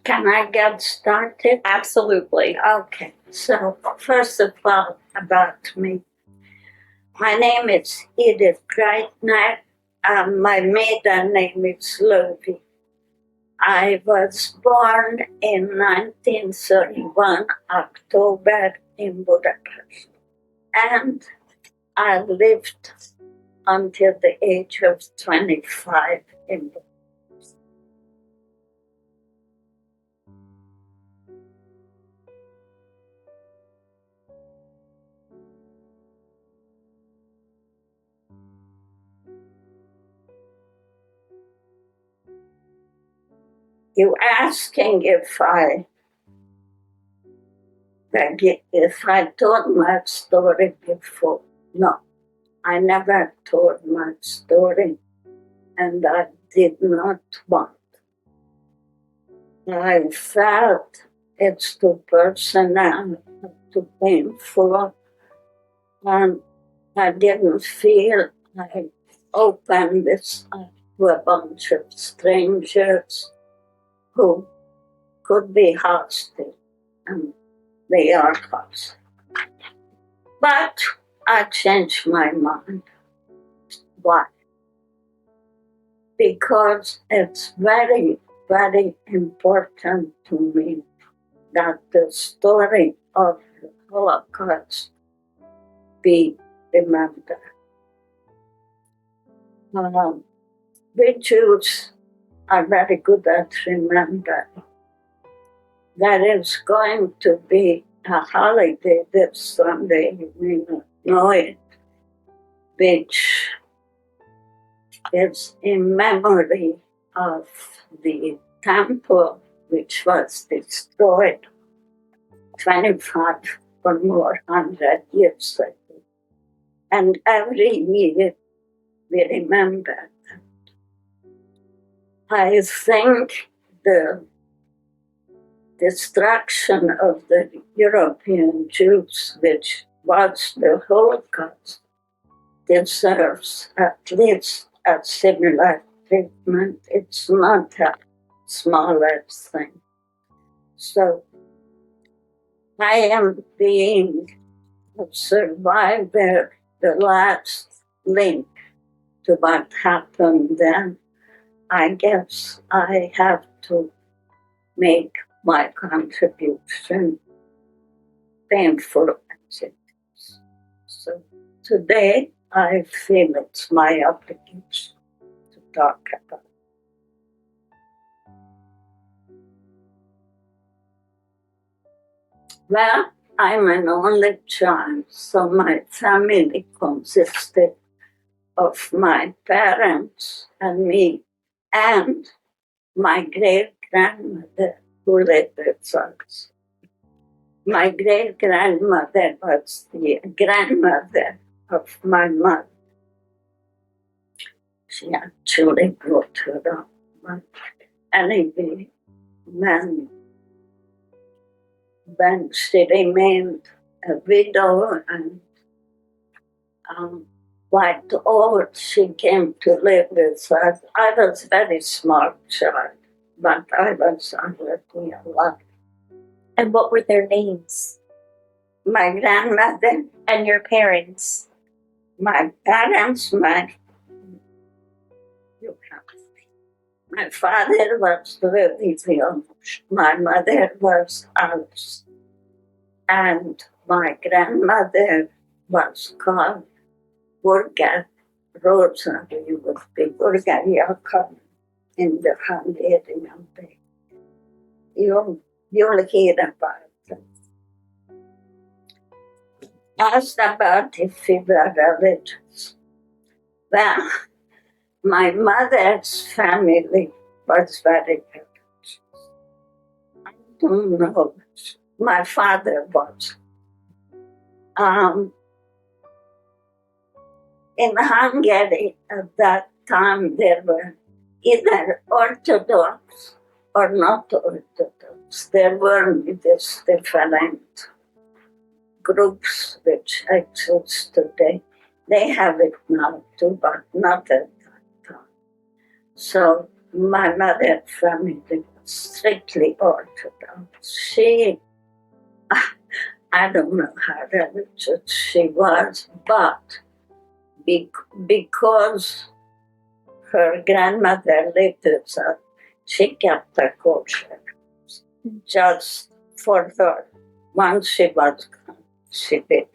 Can I get started? Absolutely. Okay. So, first of all, about me. My name is Edith Greitner, and my maiden name is Lovi. I was born in 1931, October, in Budapest. And I lived until the age of 25 in Budapest. You asking if I told my story before? No, I never told my story, and I did not want. I felt it's too personal, too painful, and I didn't feel I opened this up to a bunch of strangers who could be hostile, and they are hostile. But I changed my mind. Why? Because it's very, very important to me that the story of the Holocaust be remembered. We Jews are very good at remembering. There is going to be a holiday this Sunday, you may not know it, which is in memory of the temple which was destroyed 25 or more hundred years ago. And every year we remember that. I think the destruction of the European Jews, which was the Holocaust, deserves at least a similar treatment. It's not a smaller thing. So I am being a survivor, the last link to what happened then. I guess I have to make my contribution, painful as it is. So today I feel it's my obligation to talk about it. Well, I'm an only child, so my family consisted of my parents and me and my great-grandmother who lived with us. My great-grandmother was the grandmother of my mother. She actually brought her up. But anyway, when she remained a widow and quite old, she came to live with us. I was a very small child, but I was already alive. And what were their names? My grandmother And your parents? my parents, my father was Levivion, my mother was Alice, and my grandmother was called Burga Rosa, you would be Burga Jakob in the Hungarian day. You'll hear about it. Asked about if we were religious. Well, my mother's family was very religious. I don't know. My father was. In Hungary at that time, there were either Orthodox or not Orthodox. There were these different groups which exist today. They have it now too, but not at that time. So my mother's family strictly Orthodox. She, I don't know how religious she was, but because her grandmother lived with her, she kept her kosher just for her. Once she was gone, she did.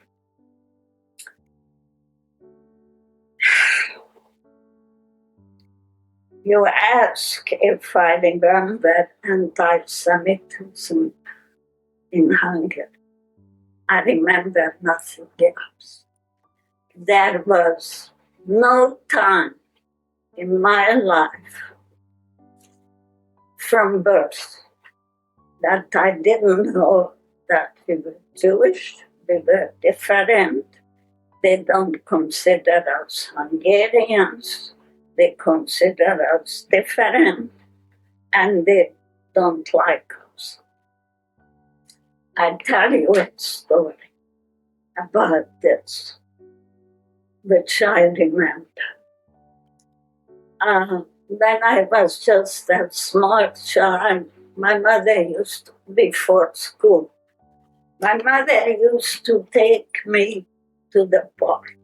You ask if I remember antisemitism in Hungary. I remember nothing else. There was no time in my life from birth that I didn't know that we were Jewish, we were different. They don't consider us Hungarians, they consider us different, and they don't like us. I'll tell you a story about this, which I remember. When I was just a small child, my mother used to, before school, my mother used to take me to the park.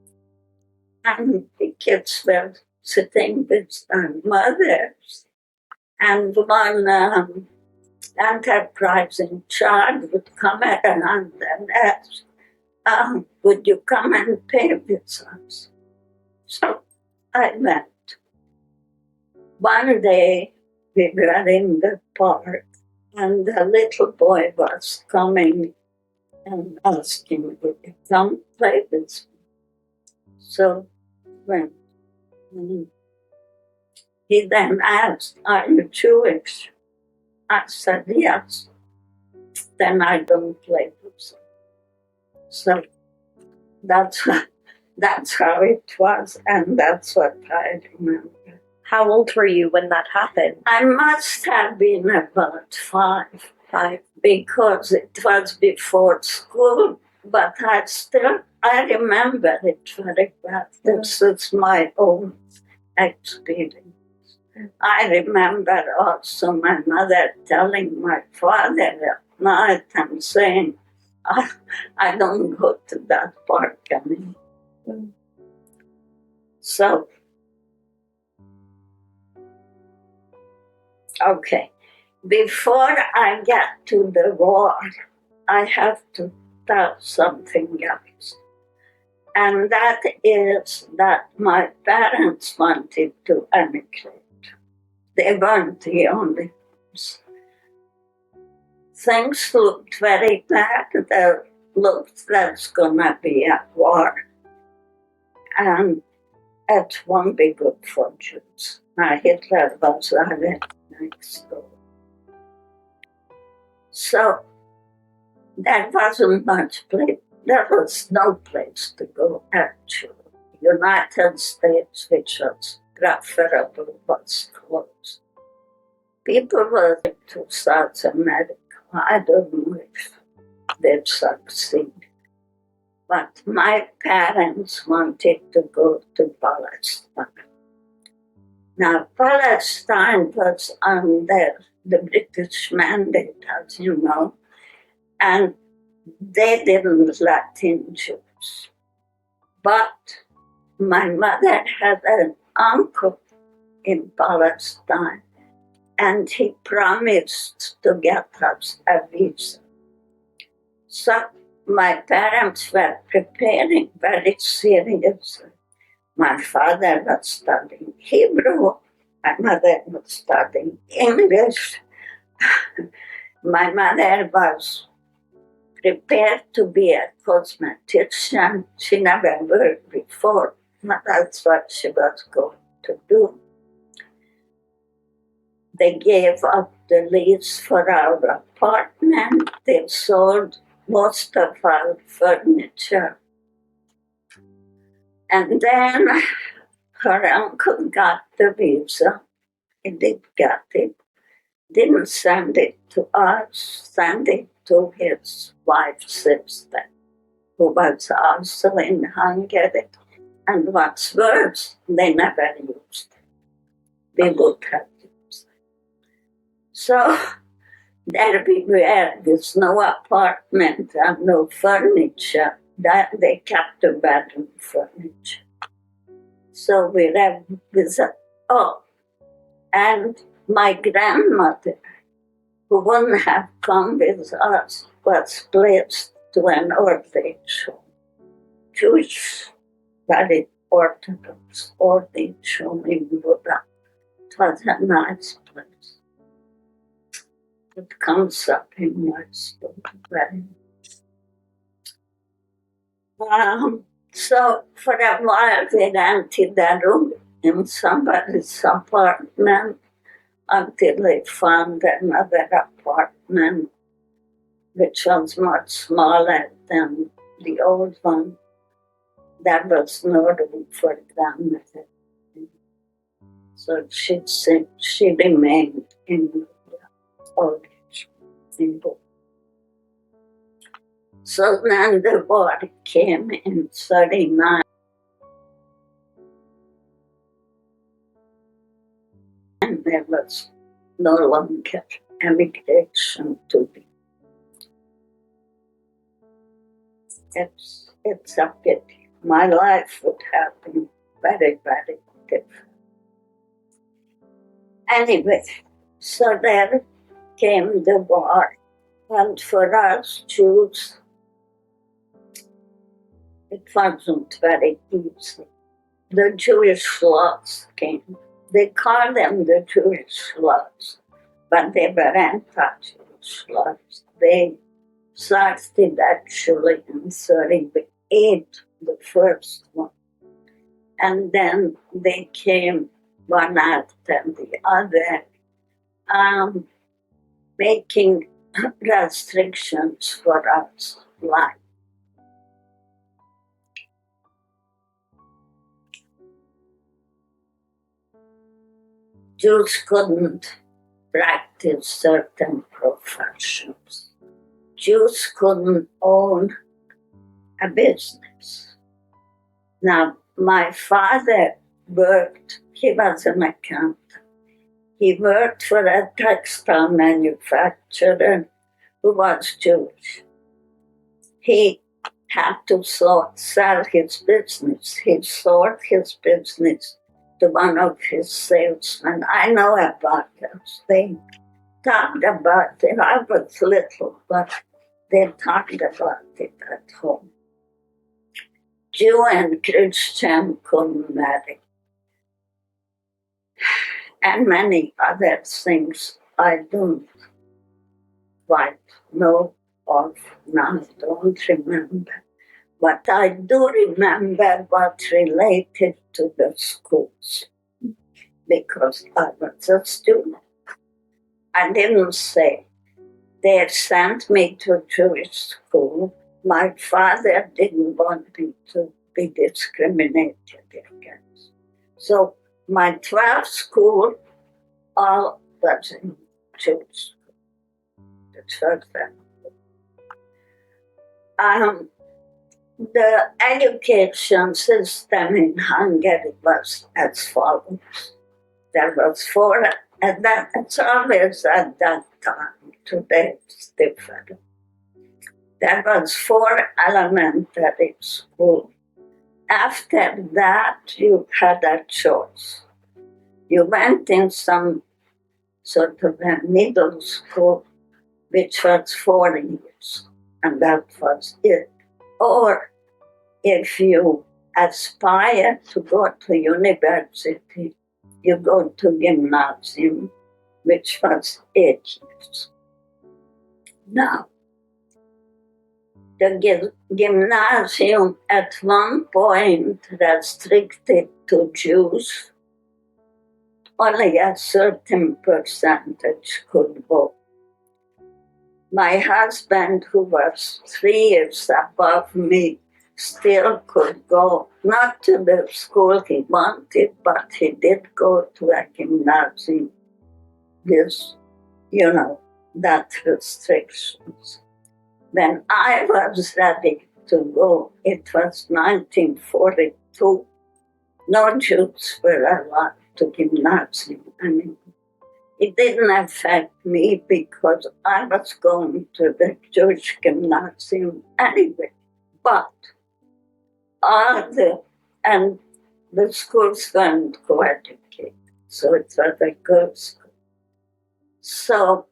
And the kids were sitting with their mothers. And one enterprising child would come around and ask, would you come and play with us? So I went. One day we were in the park and a little boy was coming and asking, would you come play with me? So went. He then asked, are you Jewish? I said, yes. Then I don't play with them. So that's how it was, and that's what I remember. How old were you when that happened? I must have been about 5, because it was before school, but I remember it very well. This is my own experience. I remember also my mother telling my father at night and saying, I don't go to that park anymore. So, okay. Before I get to the war, I have to tell something else. And that is that my parents wanted to emigrate. They weren't the only ones. Things looked very bad. There's gonna be a war. And it won't be good for Jews. Now, Hitler was right next door. So there wasn't much place. There was no place to go, actually. United States, which was preferable, was closed. People were to South America. I don't know if they'd succeed. But my parents wanted to go to Palestine. Now, Palestine was under the British mandate, as you know, and they didn't let in Jews. But my mother had an uncle in Palestine, and he promised to get us a visa. So my parents were preparing very seriously. My father was studying Hebrew, my mother was studying English. My mother was prepared to be a cosmetician. She never worked before, but that's what she was going to do. They gave up the lease for our apartment. They sold most of our furniture. And then her uncle got the visa. He did get it. Didn't send it to us, sent it to his wife's sister, who was also in Hungary. And what's worse, they never used it. They would have used it. So there we were, there's no apartment and no furniture. That they kept the bedroom furniture. So we lived with, and my grandmother, who wouldn't have come with us, was placed to an old age home. Jewish, very Orthodox old age home in Budapest. It was a nice place. It comes up in my story very much. So for a while we rented a room in somebody's apartment until they found another apartment which was much smaller than the old one. There was no room for grandmother. So she remained in the old age in Budapest. So then the war came in 1939. And there was no longer emigration to be. It's a pity. My life would have been very, very different. Anyway, so there came the war. And for us Jews, it wasn't very easy. The Jewish laws came. They call them the Jewish laws, but they were anti-Jewish laws. They started actually in 1938, the first one. And then they came one after the other, making restrictions for us, like Jews couldn't practice certain professions. Jews couldn't own a business. Now, my father worked, he was an accountant. He worked for a textile manufacturer who was Jewish. He had to sell his business. He sold his business to one of his salesmen. I know about this. They talked about it. I was little, but they talked about it at home. Jew and Christian couldn't marry. And many other things I don't quite know of now, don't remember. But I do remember what related to the schools, because I was a student. I didn't say they sent me to Jewish school. My father didn't want me to be discriminated against. So my 12th school all was in Jewish school. The church. The education system in Hungary was as follows. There was four, and that it's always at that time. Today it's different. There was 4 elementary schools. After that, you had a choice. You went in some sort of a middle school, which was 4 years, and that was it. Or if you aspire to go to university, you go to gymnasium, which was 8 years. Now, the gymnasium at one point restricted to Jews. Only a certain percentage could go. My husband, who was 3 years above me, still could go, not to the school he wanted, but he did go to a gymnasium with, that restrictions. When I was ready to go, it was 1942, no Jews were allowed to gymnasium anymore. It didn't affect me because I was going to the Jewish gymnasium anyway. But and the schools weren't co-educated, so it was a girls' school. So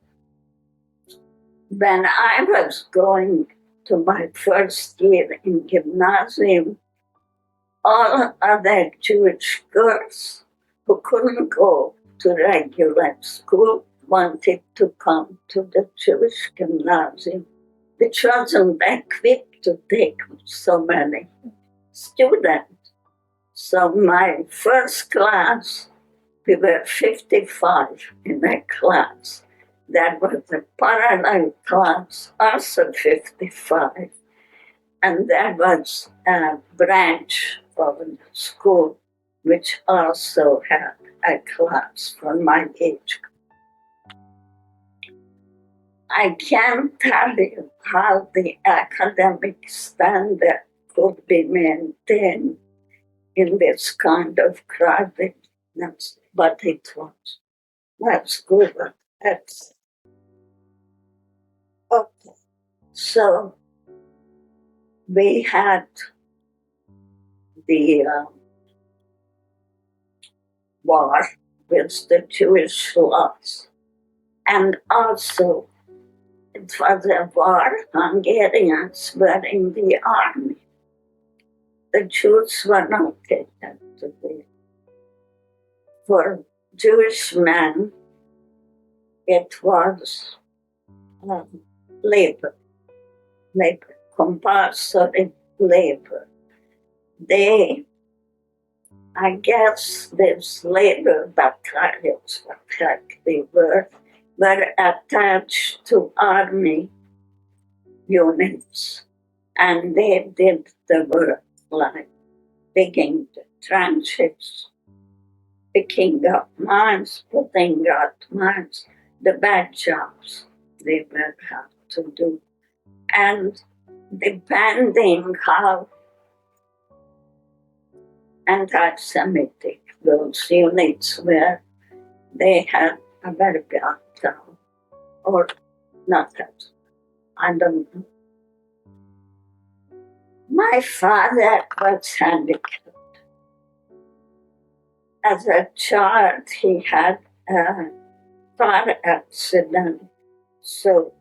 when I was going to my first year in gymnasium, all other Jewish girls who couldn't go to regular school wanted to come to the Jewish gymnasium, which wasn't equipped to take so many students. So my first class, we were 55 in a class. There was a parallel class, also 55. And there was a branch of the school which also had a class for my age. I can't tell you how the academic standard could be maintained in this kind of crowdedness, but it was. Let's go back. Okay. So we had the war with the Jewish laws, and also it was a war. Hungarians were in the army. The Jews were not taken to the. For Jewish men, it was labor, compulsory labor. I guess these labor battalions, what they were attached to army units, and they did the work like digging the trenches, picking up mines, putting out mines, the bad jobs they were had to do. And depending how anti-Semitic those units were, they had a very bad job, or not that, I don't know. My father was handicapped. As a child, he had a car accident, so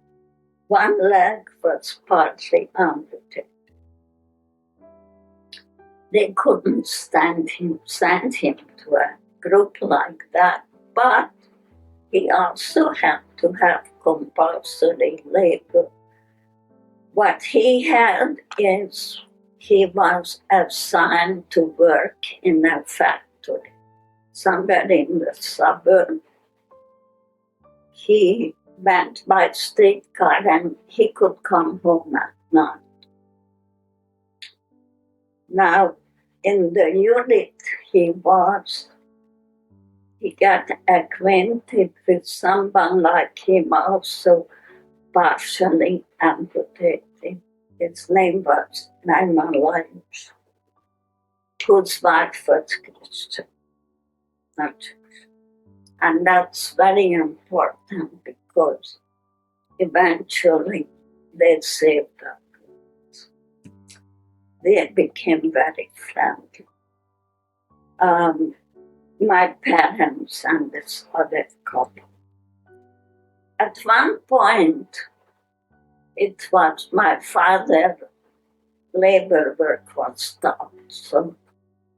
one leg was partly amputated. They couldn't send him to a group like that, but he also had to have compulsory labor. What he had is he was assigned to work in a factory somewhere in the suburb. He went by streetcar and he could come home at night. Now, in the unit he got acquainted with someone like him also partially amputated. His name was Naiman Lyons, whose wife was Christian. And that's very important because eventually they saved us. They became very friendly. My parents and this other couple. At one point, it was my father's labor work was stopped, so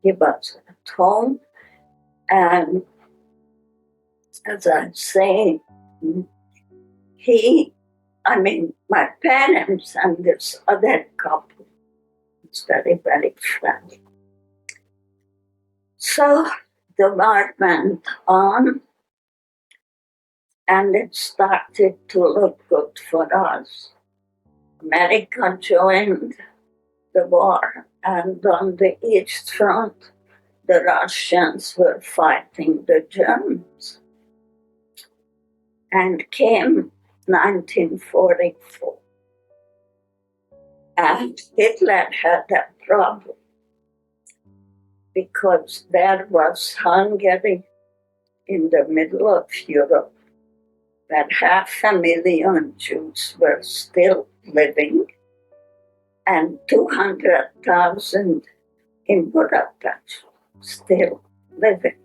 he was at home, and as I say, my parents and this other couple was very, very friendly. So the war went on, and it started to look good for us. America joined the war, and on the East Front, the Russians were fighting the Germans. And came 1944. And Hitler had a problem because there was Hungary in the middle of Europe, where 500,000 Jews were still living and 200,000 in Budapest still living.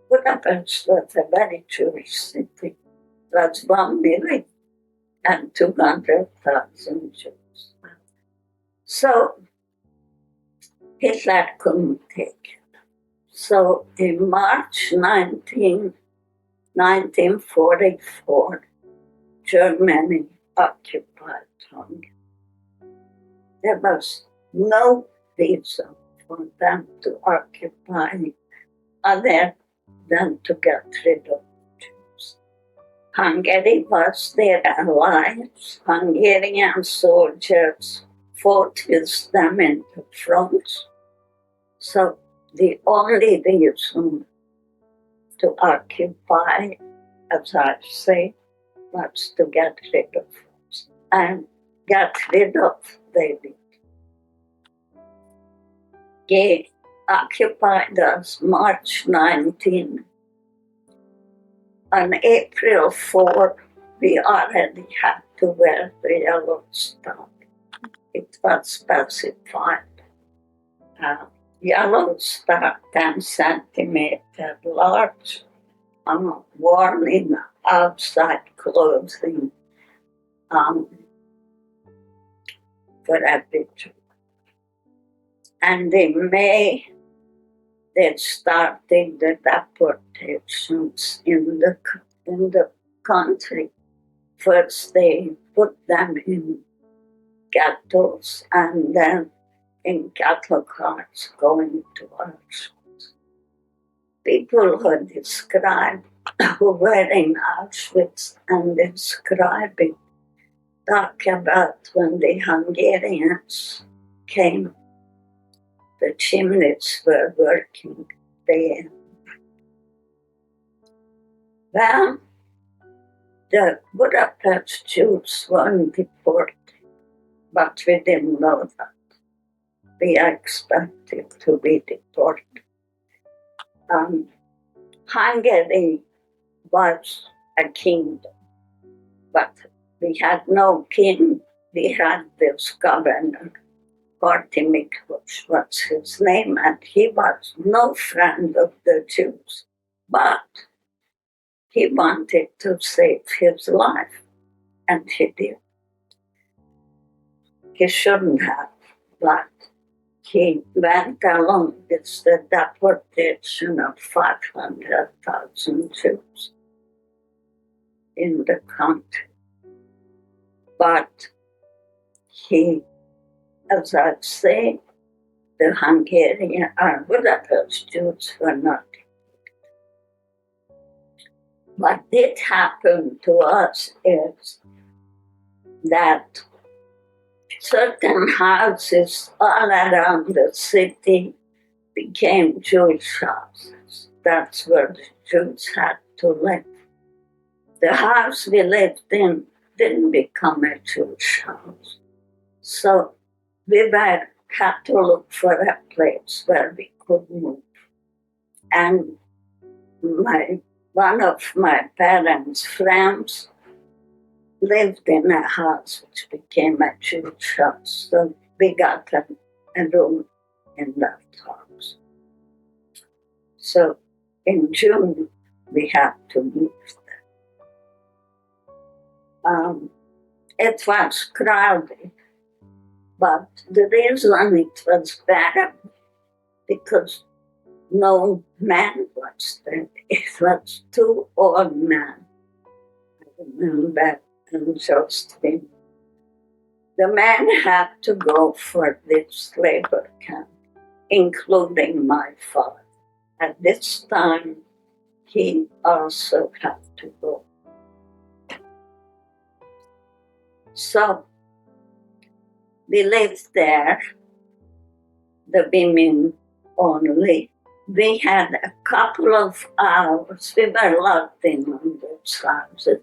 Budapest was a very Jewish city. It was 1 million and 200,000 Jews. So Hitler couldn't take it. So in March 1944, Germany occupied Hungary. There was no reason for them to occupy other than to get rid of Jews. Hungary was their allies. Hungarian soldiers fought with them in the front. So the only reason to occupy, as I say, was to get rid of us. And get rid of they did. They occupied us March 19. On April 4, we already had to wear the yellow star. It was specified. Yellow star, 10 centimeter large, worn in outside clothing for every Jew. And in May, they started the deportations in the country. First, they put them in ghettos and then in cattle cars going to Auschwitz. People who described who were in Auschwitz and describing talk about when the Hungarians came, the chimneys were working there. Well, the Budapest Jews weren't deported, but we didn't know that. We expected to be deported. Hungary was a kingdom, but we had no king. We had this governor, Horthy was his name, and he was no friend of the Jews, but he wanted to save his life, and he did. He shouldn't have, but he went along with the deportation of 500,000 Jews in the country. But he, as I say, the Hungarian or Budapest Jews were not. What did happen to us is that certain houses all around the city became Jewish houses. That's where the Jews had to live. The house we lived in didn't become a Jewish house. So we had to look for a place where we could move. And one of my parents' friends lived in a house which became a Jewish house. So we got a room in that house. So in June, we had to move there. It was crowded, but the reason it was better because no man was there. It was 2 old men. I remember, and Josephine. The men had to go for this labor camp, including my father. At this time, he also had to go. So we lived there, the women only. We had a couple of hours. We were locked in on those houses,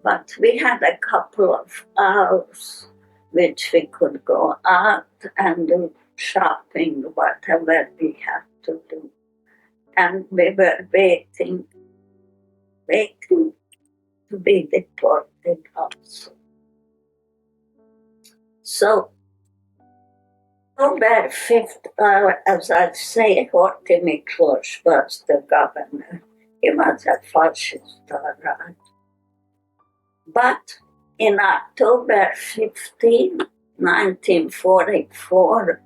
but we had a couple of hours which we could go out and do shopping, whatever we had to do. And we were waiting. to be deported also. So, October 5th, as I say, Horthy Miklós was the governor. He was a fascist, all right. But in October 15, 1944,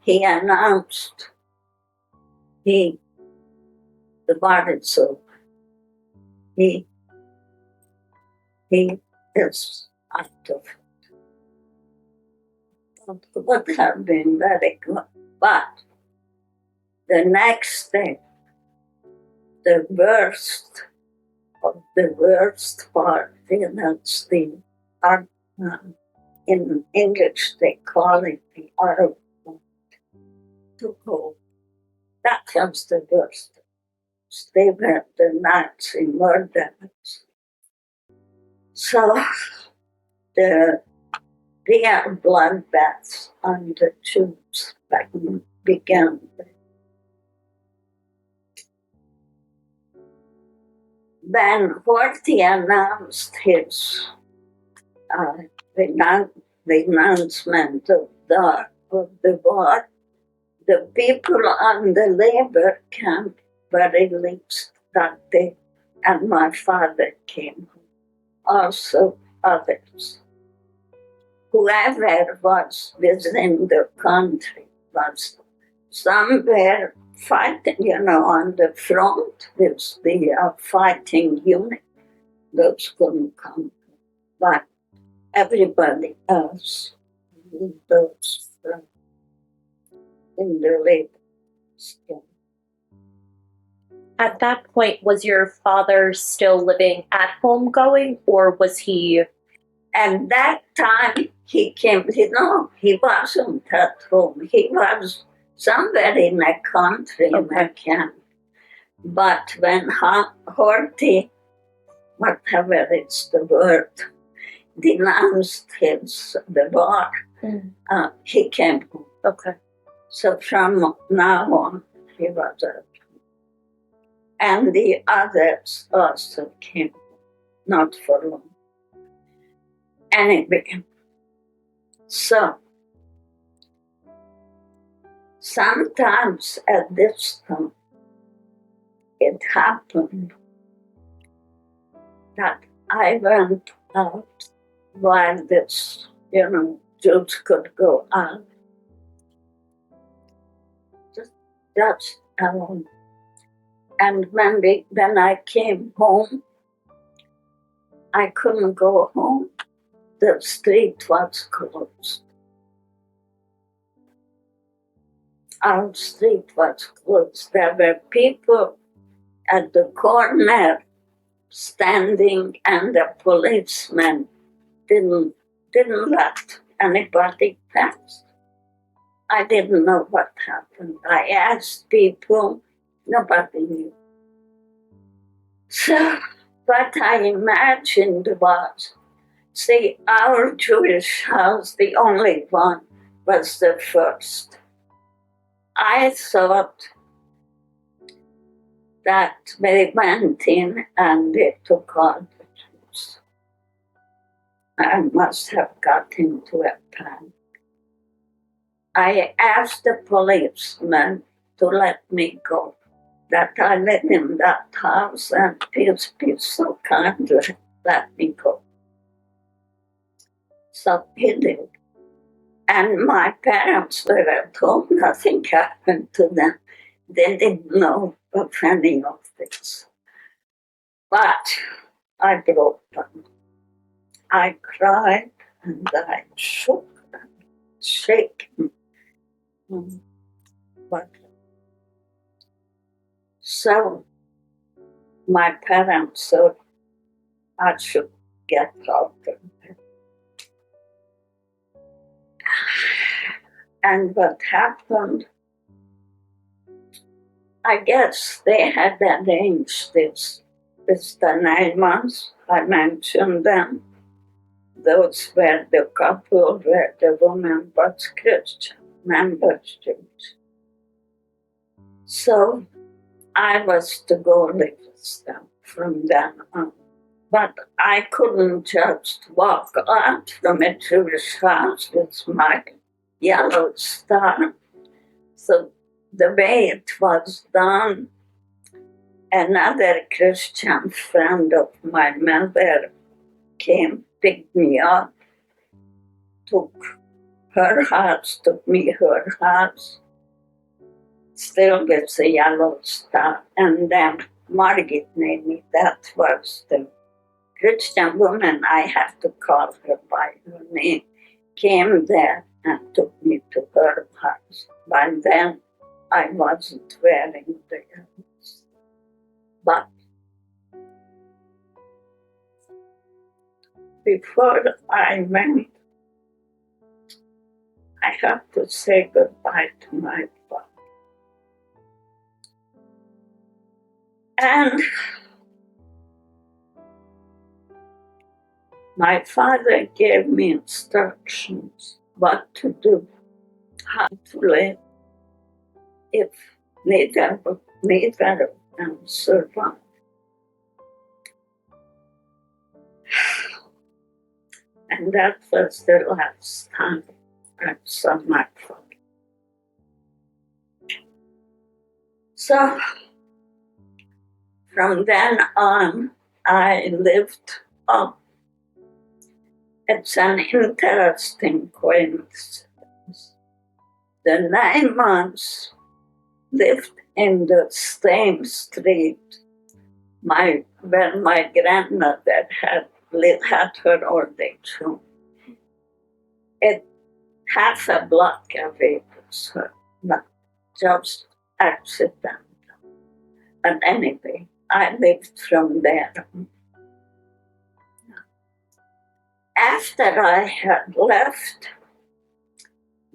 he announced the war is over. He is out of it. It would have been very good. But the next day, the worst of the worst part, that's the in English they call it the harrowing, to go. That was the worst. They were the Nazi murderers. So the real bloodbaths on the Jews began. When Horthy announced his the announcement of the war, the people on the labor camp were released that day, and my father came home. Also others. Whoever was within the country was somewhere fighting, on the front with the fighting unit. Those couldn't come. But everybody else, those in the labor camp. At that point, was your father still living at home going, or was he? And that time he came, he wasn't at home. He was somewhere in a country, in a camp. But when Horthy, whatever it's the word, denounced the war, he came home. Okay. So from now on, he was at home. And the others also came, not for long. Anyway, so sometimes at this time, it happened that I went out while this, Jews could go out. Just alone. And when I came home, I couldn't go home. The street was closed. Our street was closed. There were people at the corner standing, and the policeman didn't let anybody pass. I didn't know what happened. I asked people, nobody knew. So what I imagined was, see, our Jewish house, the only one, was the first. I thought that they went in and they took all the Jews. I must have got into a panic. I asked the policeman to let me go, that I live in that house, and please be so kind to let me go. So he did. And my parents were at home, nothing happened to them. They didn't know of any of this. But I broke down. I cried and I shook and shaken. But so my parents thought I should get out of it. And what happened, I guess they had arranged this. It's the 9 months, I mentioned them. Those were the couple where the woman was Christian, man was Jewish. So I was to go live with them from then on. But I couldn't just walk out from a Jewish house with my yellow star. So the way it was done, another Christian friend of my mother came, picked me up, took me her house, still with the yellow star. And then Margit Nemi, that was the Christian woman, I have to call her by her name, came there and took me to her house. By then, I wasn't wearing the yellows. But before I went, I had to say goodbye to my father. And my father gave me instructions what to do, how to live, if neither of them survive. And that was the last time I saw my father. So from then on, I lived up. It's an interesting coincidence. The 9 months lived in the same street where my grandmother had her old age home. It half a block away was her, not just accidental. And anyway, I lived from there. After I had left,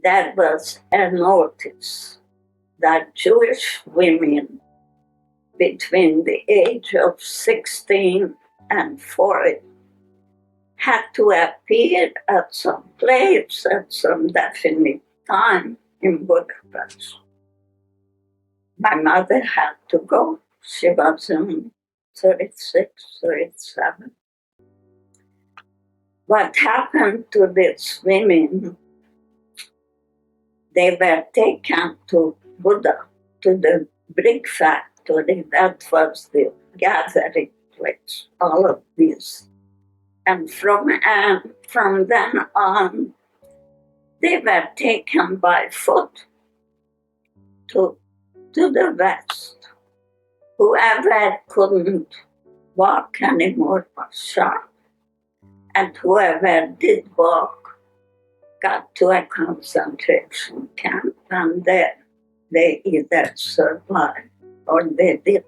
there was a notice that Jewish women between the age of 16 and 40 had to appear at some place at some definite time in Budapest. My mother had to go. She was in 36, 37. What happened to these women? They were taken to Buda, to the brick factory. That was the gathering place, all of these. And from then on, they were taken by foot to the west. Whoever couldn't walk anymore was shot. And whoever did walk got to a concentration camp, and there they either survived or they did.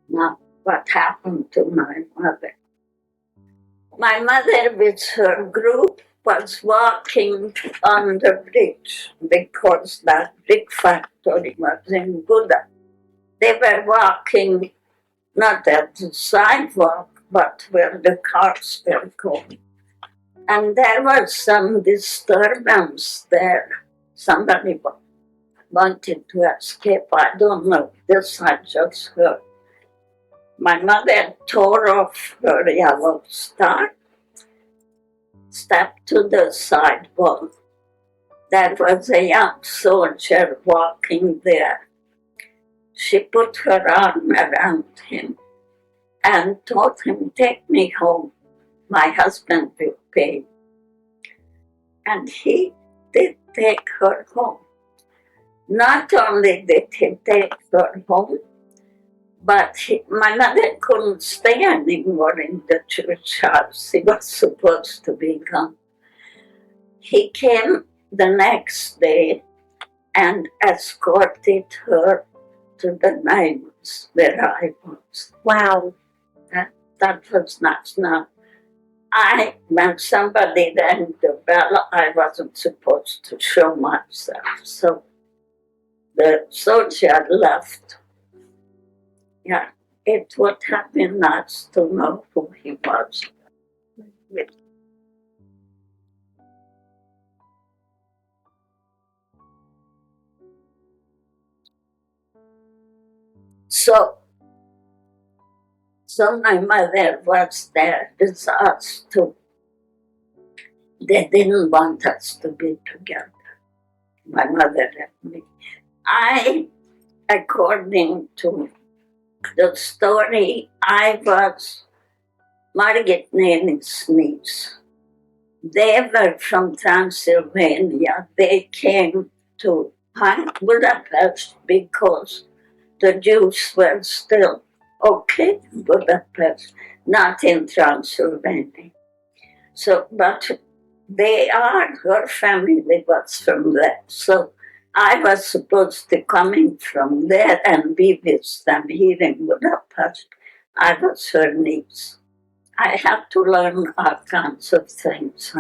Now, what happened to my mother? My mother with her group was walking on the bridge because that brick factory was in Buda. They were walking not at the sidewalk, but where the cars were going. And there was some disturbance there. Somebody wanted to escape. I don't know. This I just heard. My mother tore off her yellow star, stepped to the sidewalk. There was a young soldier walking there. She put her arm around him and told him, "Take me home. My husband will pay." And he did take her home. Not only did he take her home, but my mother couldn't stay anymore in the Jewish house. He was supposed to be gone. He came the next day and escorted her to the neighbors where I was. Wow. That was nuts. Now, when somebody rang the bell, I wasn't supposed to show myself. So the soldier left. Yeah, it would have been nice to know who he was. So So my mother was there with us too. They didn't want us to be together, my mother and me. According to the story, I was Margit Neni's niece. They were from Transylvania. They came to Budapest because the Jews were still okay in Budapest, not in Transylvania. So, but her family was from there. So I was supposed to come in from there and be with them here in Budapest. I was her niece. I had to learn all kinds of things.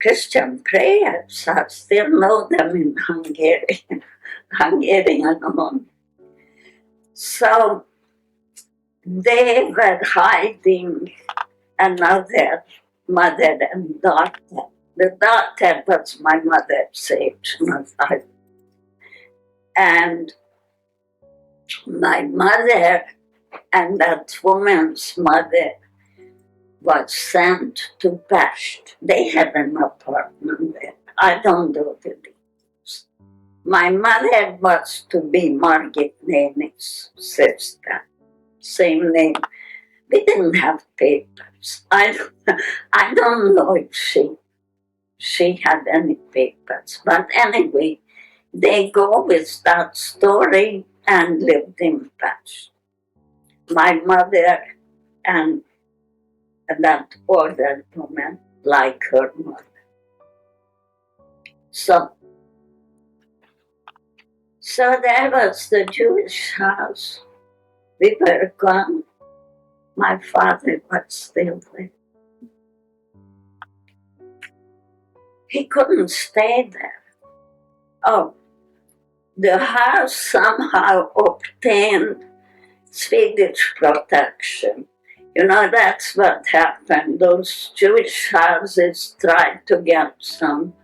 Christian prayers, I still know them in Hungarian, Hungarian only. So they were hiding another mother and daughter. The daughter was my mother's age, not I. And my mother and that woman's mother was sent to Pest. They had an apartment there. I don't know the details. My mother was to be Margit Neni's sister, same name. We didn't have papers. I don't know if she had any papers. But anyway, they go with that story and lived in Pest. My mother and that older woman like her mother. So there was the Jewish house. We were gone. My father was still there. He couldn't stay there. Oh, the house somehow obtained Swedish protection. You know, that's what happened. Those Jewish houses tried to get some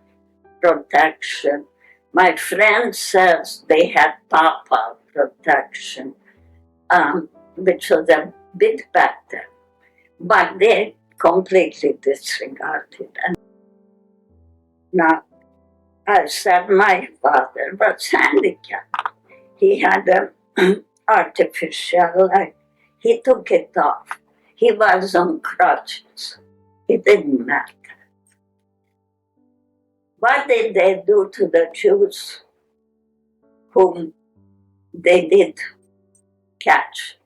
protection. My friend says they had Papa protection, which was a bit better, but they completely disregarded. And now, I said my father was handicapped. He had an artificial leg. He took it off. He was on crutches. It didn't matter. What did they do to the Jews whom they did catch?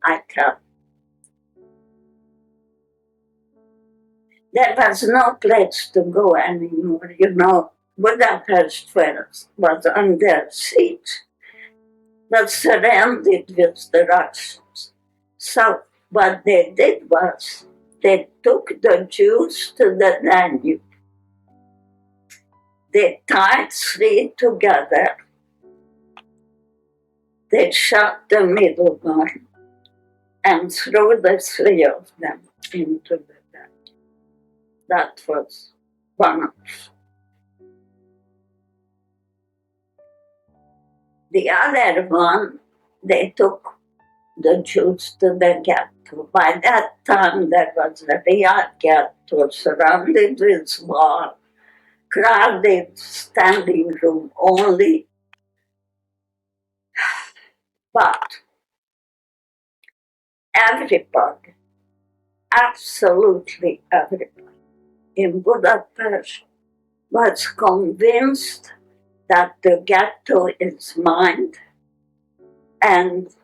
I tell. There was no place to go anymore. You know, Budapest was under siege, was surrounded with the Russians. So what they did was they took the Jews to the Danube. They tied three together. They shot the middle one and threw the three of them into the Danube. That was one of them. The other one, they took the Jews to the ghetto. By that time, there was a real ghetto surrounded with wall, crowded standing room only. But everybody, absolutely everybody in Budapest was convinced that the ghetto is mine, and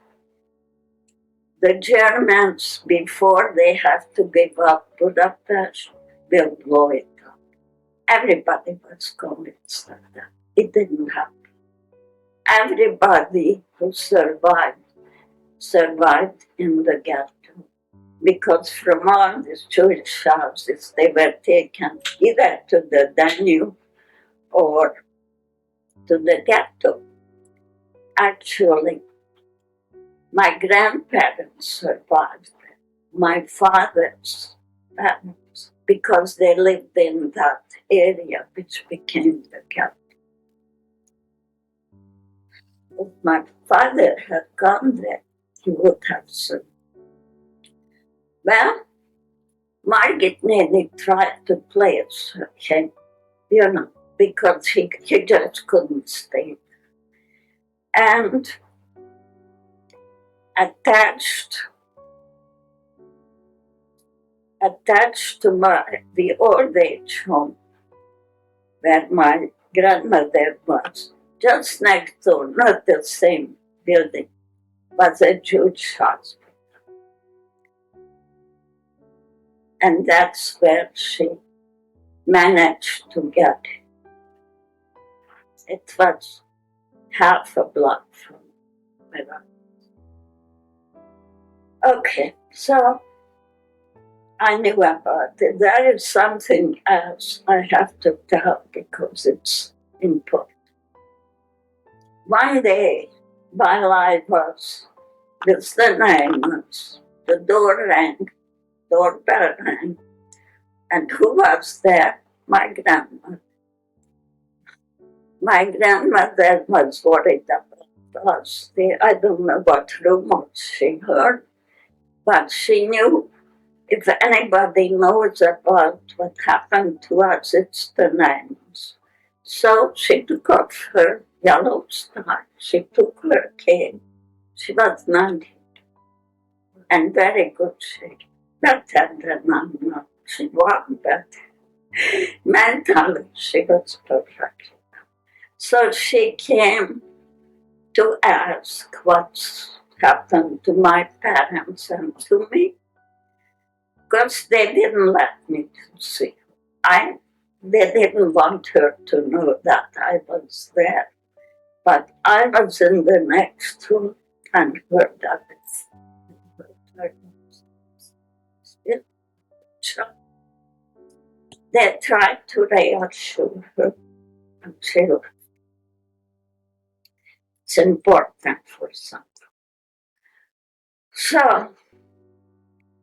the Germans, before they have to give up Budapest, will blow it up. Everybody was convinced of that. It didn't happen. Everybody who survived in the ghetto, because from all these Jewish houses, they were taken either to the Danube or to the ghetto. Actually, my grandparents survived, my father's parents, because they lived in that area which became the ghetto. If my father had gone there, he would have survived. Well, Margit nearly tried to place him, because he just couldn't stay. And attached to the old age home where my grandmother was, just next door, not the same building, was a Jewish hospital. And that's where she managed to get it. It was half a block from where I was. Okay, so I knew about it. There is something else I have to tell because it's important. One day, while I was with the neighbors, the doorbell rang, and who was there? My grandmother. My grandmother was worried about us. I don't know what rumors she heard, but she knew if anybody knows about what happened to us, it's the names. So she took off her yellow star. She took her cane. She was 90 and very good shape. Better than I'm not. She walked better. Mentally, she was perfect. So she came to ask what's happened to my parents and to me, because they didn't let me to see. They didn't want her to know that I was there. But I was in the next room and heard that. They tried to reassure her until it's important for something. So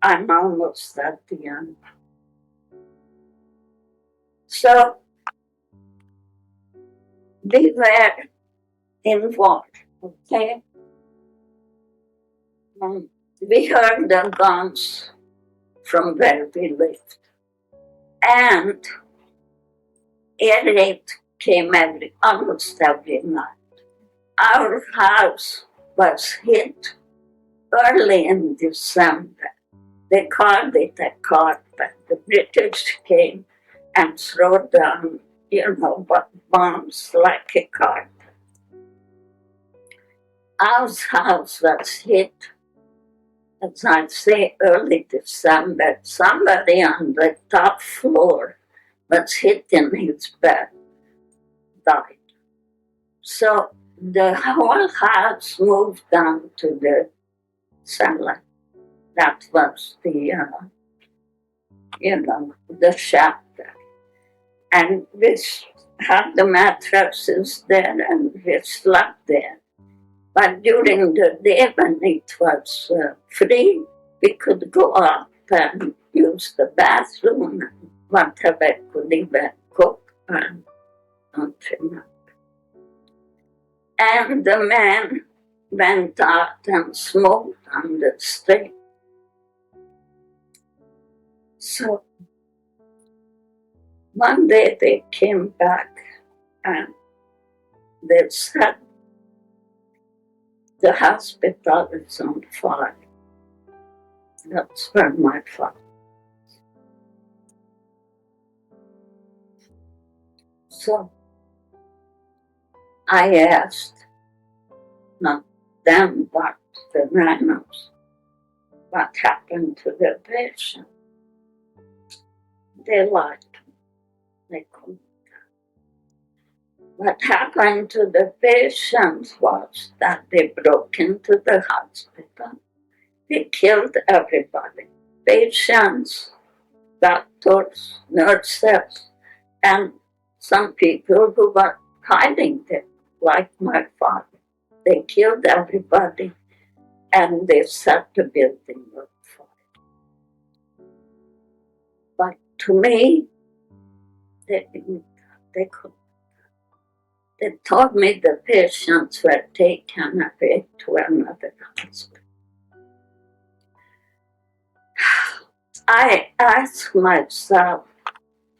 I'm almost at the end. So we were involved, okay? We heard the guns from where we lived. And air raid came almost every night. Our house was hit early in December. They called it a carpet. The British came and threw down, bombs like a carpet. Our house was hit, as I say, early December. Somebody on the top floor was hit in his bed, died. So the whole house moved down to the cellar. That was the shelter. And we had the mattresses there and we slept there. But during the day when it was free, we could go up and use the bathroom and whatever, could even cook and don't remember. And the man went out and smoked on the street. So one day they came back and they said, the hospital is on fire. That's where my father was. So I asked, not them, but the nanos, what happened to the patient. They lied. They couldn't. What happened to the patients was that they broke into the hospital. They killed everybody. Patients, doctors, nurses, and some people who were hiding there, like my father. They killed everybody and they set the building on fire. But to me, they couldn't. They told me the patients were taken away to another hospital. I asked myself,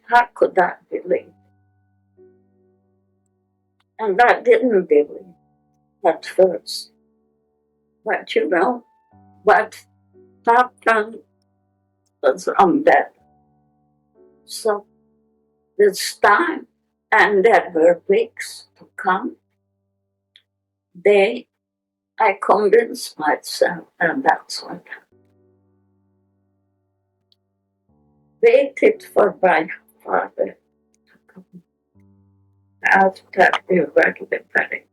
how could I believe? And I didn't believe at first. But you know, what happened was unbearable. So this time, and there were weeks to come, I convinced myself, and that's what I waited for my father to come after we were liberated.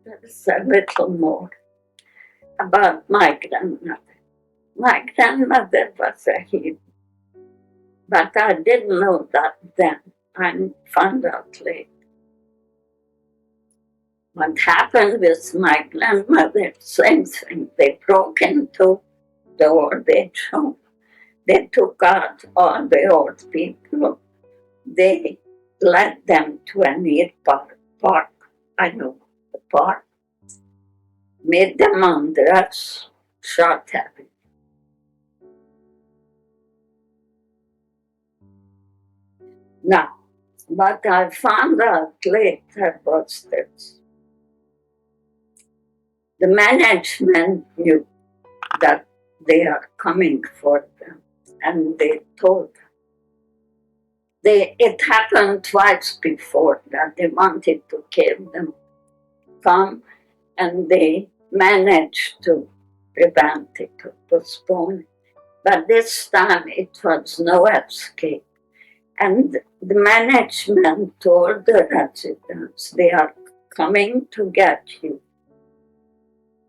There's a little more about my grandmother. My grandmother was a Hebrew, but I didn't know that then. I found out later. What happened with my grandmother, same thing. They broke into the old age home. They took out all the old people. They led them to a near park. I know the park. Made them undress, shot everything. Now, what I found out later was this. The management knew that they are coming for them, and they told them. It happened twice before that they wanted to kill them, come, and they managed to prevent it, to postpone it. But this time it was no escape. And the management told the residents, they are coming to get you.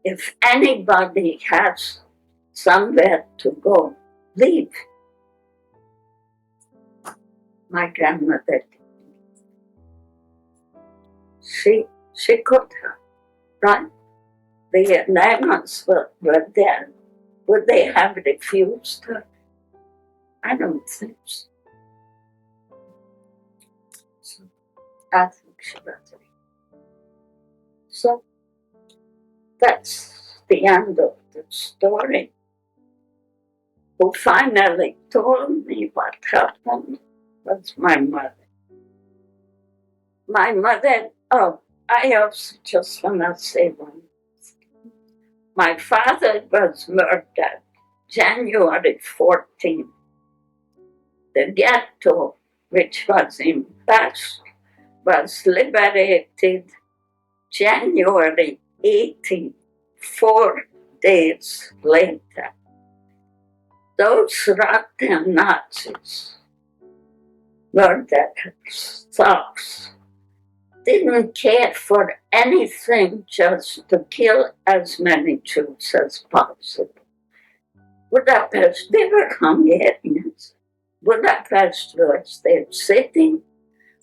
If anybody has somewhere to go, leave. My grandmother, she could have, right? The Germans were there. Would they have refused her? I don't think so. I think she was right. So that's the end of the story. Who finally told me what happened was my mother. My mother, I also just want to say one. My father was murdered January 14th. The ghetto, which was in Pest, was liberated January 18th, 4 days later. Those rotten Nazis, murderers, thugs, didn't care for anything, just to kill as many Jews as possible. Budapest, they were Hungarians. Budapest was their city.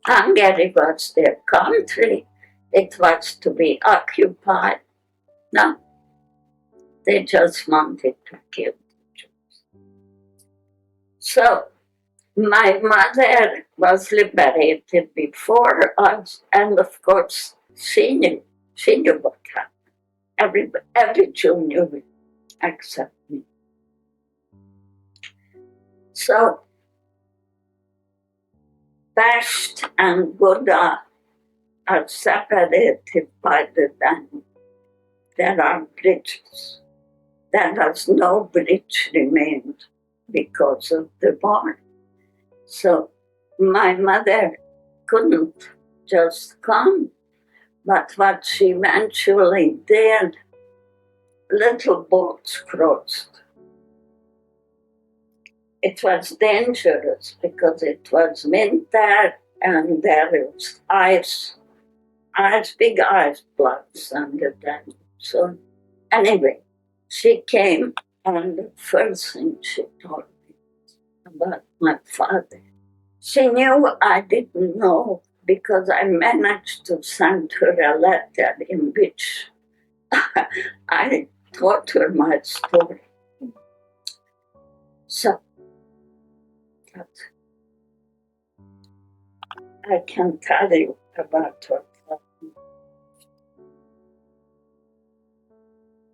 Hungary was their country. It was to be occupied. No, they just wanted to kill the Jews. So, my mother was liberated before us, and of course, she knew what happened. Every Jew knew it, except me. So, Pest and Buda are separated by the Danube. There are bridges. There has no bridge remained because of the war. So my mother couldn't just come, but what she eventually did, little boats crossed. It was dangerous because it was winter and there was ice, big ice blocks under them. So anyway, she came, and the first thing she told me about my father. She knew I didn't know because I managed to send her a letter in which I told her my story. So I can tell you about what happened.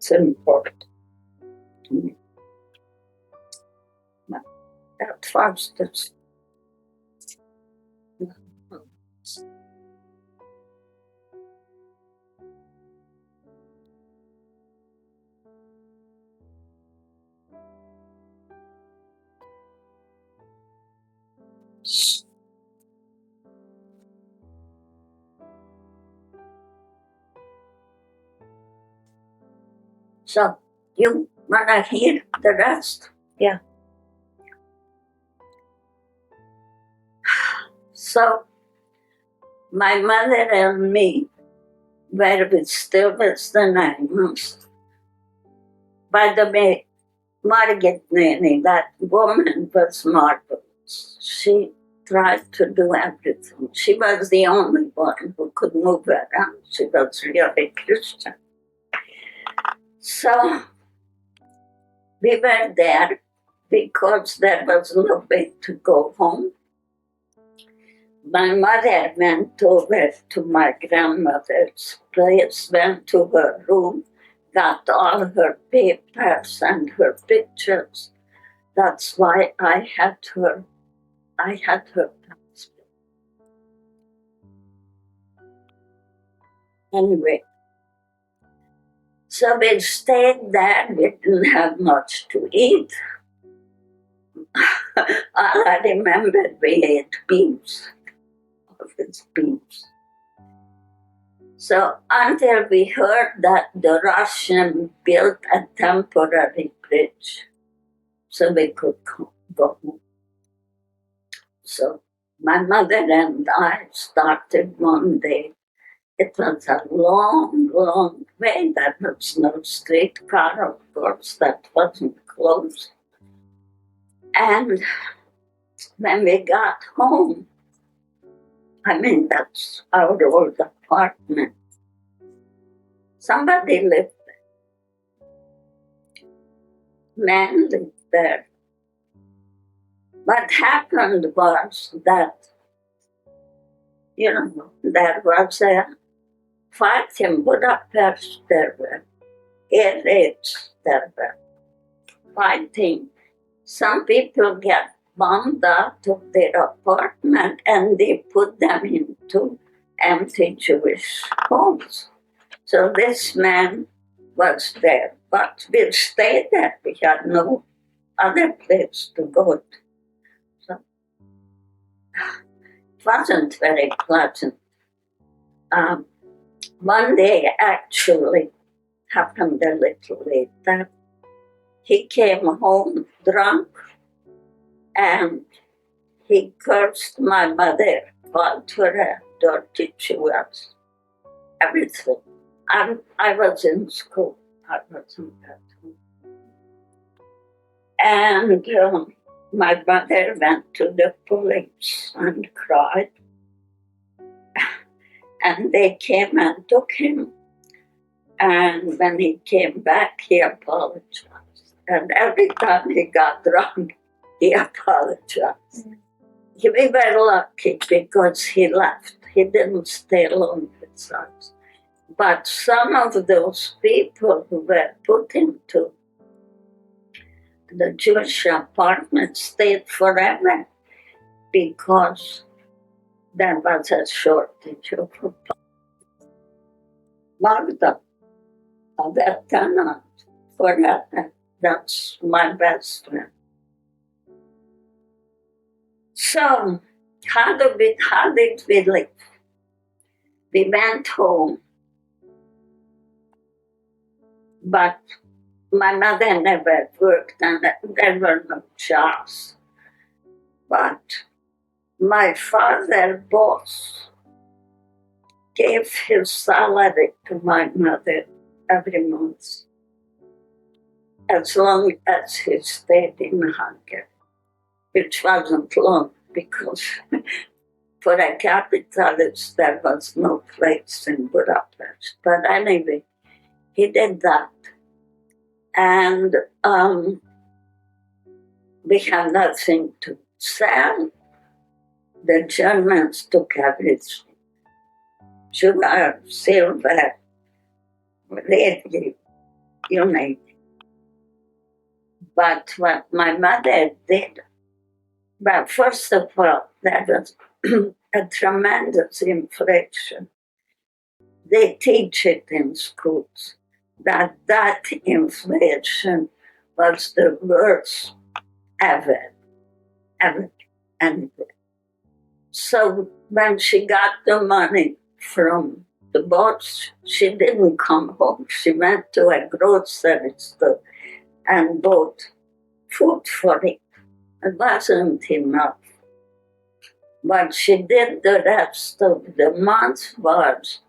It's important to me. But that was just so. You wanna hear the rest? Yeah. So my mother and me were still with the 9 months. By the way, Margit Nene, that woman was marvelous. She tried to do everything. She was the only one who could move around. She was really Christian. So we were there because there was no way to go home. My mother went over to my grandmother's place, went to her room, got all her papers and her pictures. That's why I had her passport. Anyway, so we stayed there. We didn't have much to eat. All I remembered, we ate beans, always beans. So until we heard that the Russian built a temporary bridge so we could go home. So my mother and I started one day. It was a long, long way. There was no streetcar, of course, that wasn't close. And when we got home, that's our old apartment. Somebody lived there. Man lived there. What happened was that, there was a fight in Budapest. There were air raids. There were fighting. Some people get bombed out of their apartment and they put them into empty Jewish homes. So this man was there, but we stayed there. We had no other place to go to. So it wasn't very pleasant. One day, actually, happened a little later. He came home drunk and he cursed my mother, called her a dirty Jewess, everything. I was in school. I wasn't at home. And my mother went to the police and cried. And they came and took him. And when he came back, he apologized. And every time he got drunk, he apologized. We were lucky because he left. He didn't stay long with us. But some of those people who were put into the Jewish apartment stayed forever because there was a shortage of apartments. Magda, that tenant, forever. That's my best friend. So, how did we live? We went home, but my mother never worked and there were no jobs. But my father, boss, gave his salary to my mother every month, as long as he stayed in Hungary, which wasn't long because for a capitalist there was no place in Budapest. But anyway, he did that. And we had nothing to sell. The Germans took everything. Sugar, silver, lady, you name it. But what my mother did, well, first of all, there was a tremendous inflation. They teach it in schools, that inflation was the worst ever. And so when she got the money from the boss, she didn't come home. She went to a grocery store and bought food for it. It wasn't enough. What she did the rest of the month was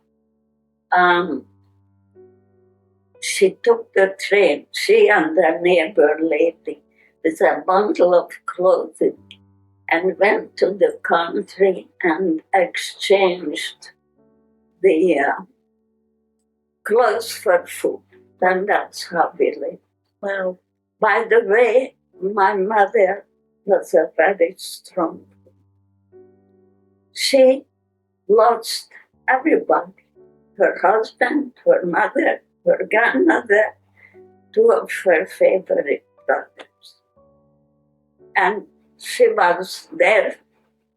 she took the train, she and the neighbor lady, with a bundle of clothing, and went to the country and exchanged the clothes for food. And that's how we lived. Wow. By the way, my mother was a very strong woman. She lost everybody. Her husband, her mother, her grandmother, two of her favorite brothers. And she was there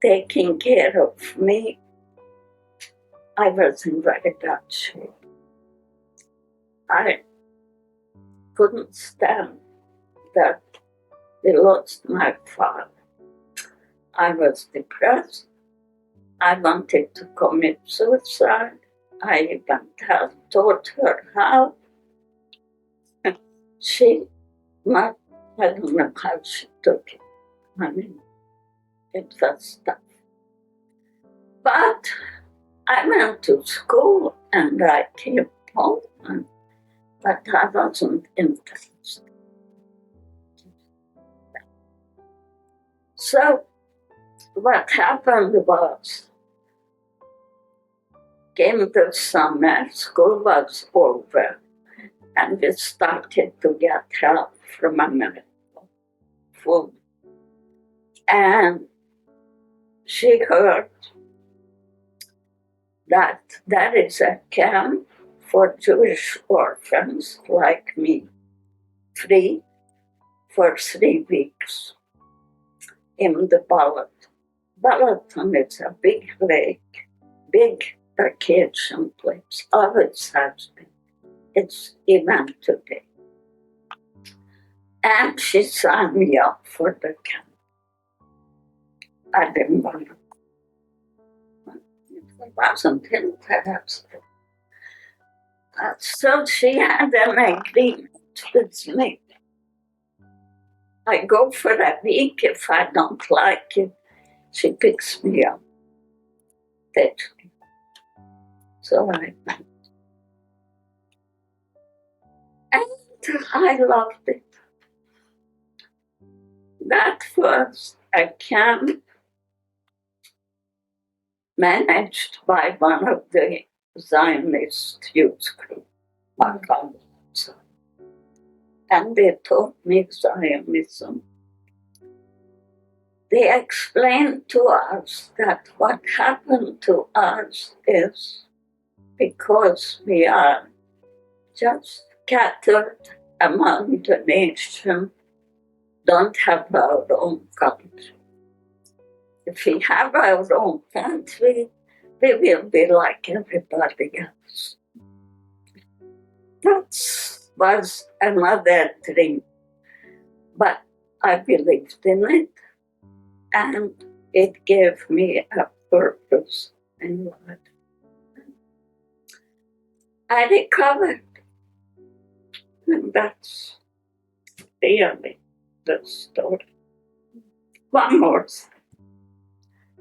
taking care of me. I was in very bad shape. I couldn't stand that we lost my father. I was depressed. I wanted to commit suicide. I even taught her how. I don't know how she took it. I mean, it was tough. But I went to school and I came home, but I wasn't interested. So what happened was, came the summer, school was over, and we started to get help from America, food. And she heard that there is a camp for Jewish orphans like me, free for 3 weeks in the Balaton. Balaton is a big lake, big vacation place, always has been. It's even today. And she signed me up for the camp. I didn't want to go. It wasn't interested. So she had an agreement with me. I go for a week. If I don't like it, she picks me up, takes me. So I went. And I loved it. That was a camp managed by one of the Zionist youth group, and they taught me Zionism. They explained to us that what happened to us is because we are just scattered among the nation, don't have our own country. If we have our own country, we will be like everybody else. That was another dream, but I believed in it, and it gave me a purpose in life. I recovered, and that's really the story. One more thing.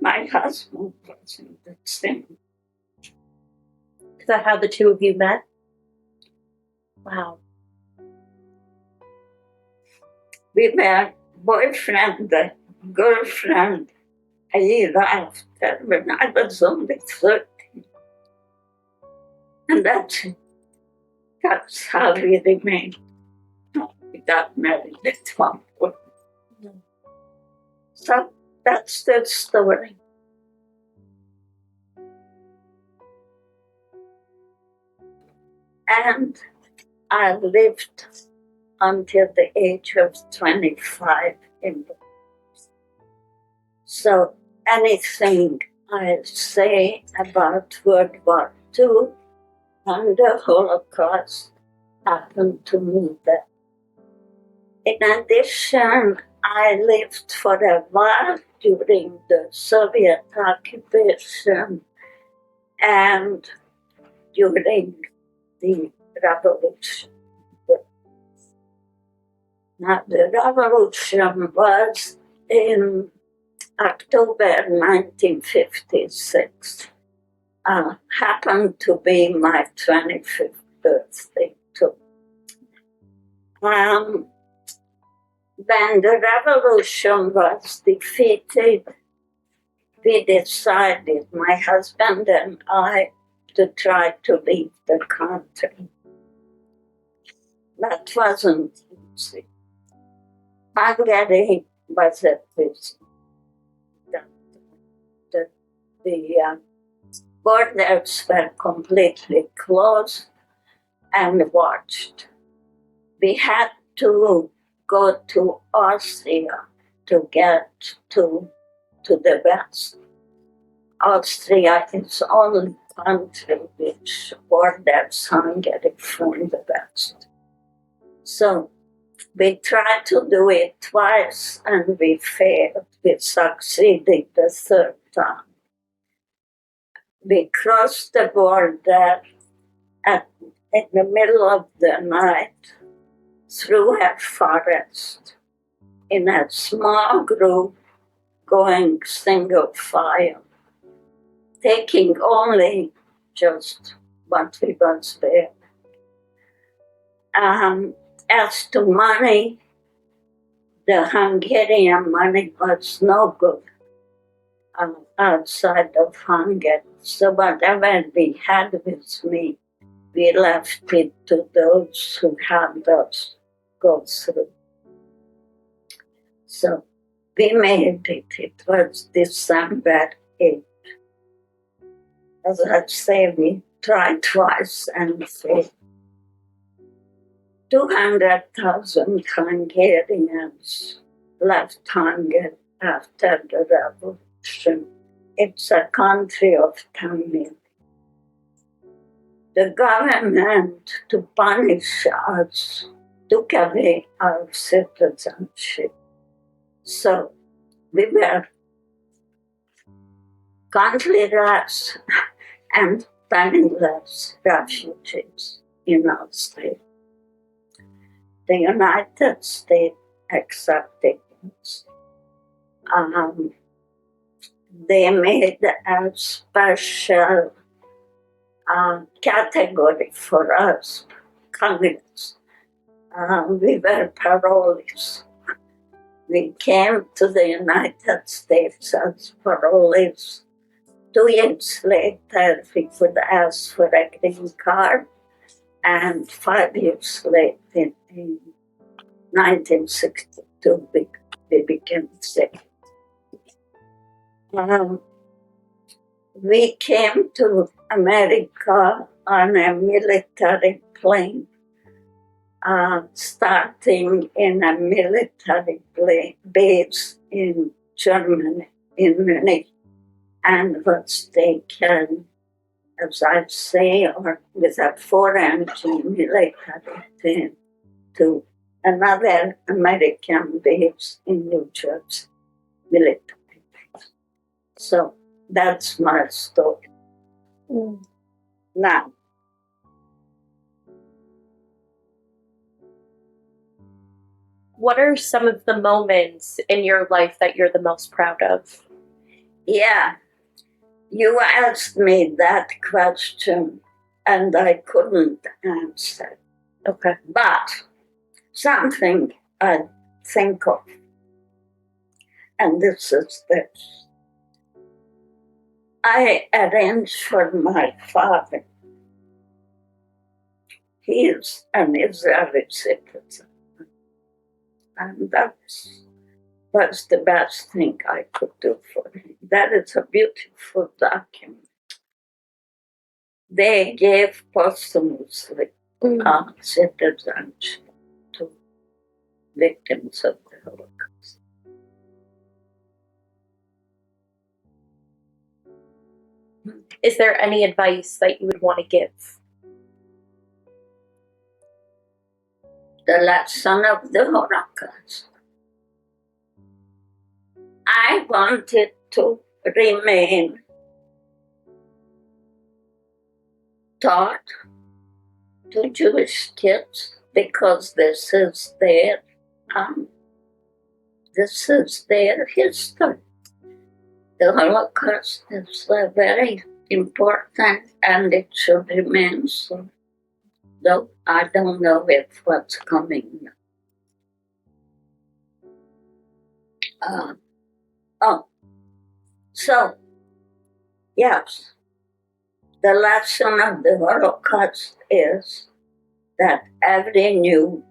My husband was in the same. Is that how the two of you met? Wow. We were boyfriend and girlfriend a year after, when I was only 13. And that's it. That's how we remained. We got married at one point. So that's the story. And I lived until the age of 25 in Budapest. So anything I say about World War II and the Holocaust happened to me there. In addition, I lived for a while during the Soviet occupation and during the revolution. Now, the revolution was in October 1956. Happened to be my 25th birthday, too. When the revolution was defeated, we decided, my husband and I, to try to leave the country. That wasn't easy. Hungary was a prison. The borders were completely closed and watched. We had to go to Austria to get to the west. Austria is the only country which borders Hungary from the west. So we tried to do it twice and we failed. We succeeded the third time. We crossed the border in the middle of the night through a forest in a small group going single file, taking only just what we was there. As to money, the Hungarian money was no good outside of Hungary. So whatever we had with me, we left it to those who had us go through. So we made it. It was December 8th. As I say, we tried twice and failed. 200,000 Hungarians left Hungary after the revolution. It's a country of 10 million. The government, to punish us, took away our citizenship. So we were countryless and penniless refugees in our state. The United States accepted us. They made a special category for us, Congress. We were parolees. We came to the United States as parolees. 2 years later, we could ask for a green card, and 5 years later, in 1962, we became citizens. We came to America on a military plane, starting in a military base in Germany, in Munich, and was taken, as I say, or with a 4-engine military plane to another American base in New Jersey, military base. So that's my story. Now, what are some of the moments in your life that you're the most proud of? yeah, you asked me that question and I couldn't answer. Okay. But something I think of, and this is this. I arranged for my father. He is an Israeli citizen. And that's the best thing I could do for him. That is a beautiful document. They gave posthumously citizenship to victims of the Holocaust. Is there any advice that you would want to give? The lesson of the Holocaust. I wanted to remain taught to Jewish kids because this is their history. The Holocaust is very important and it should remain so. Though I don't know if what's coming. So, yes, the lesson of the Holocaust is that every Jew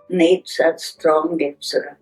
needs a strong Israel.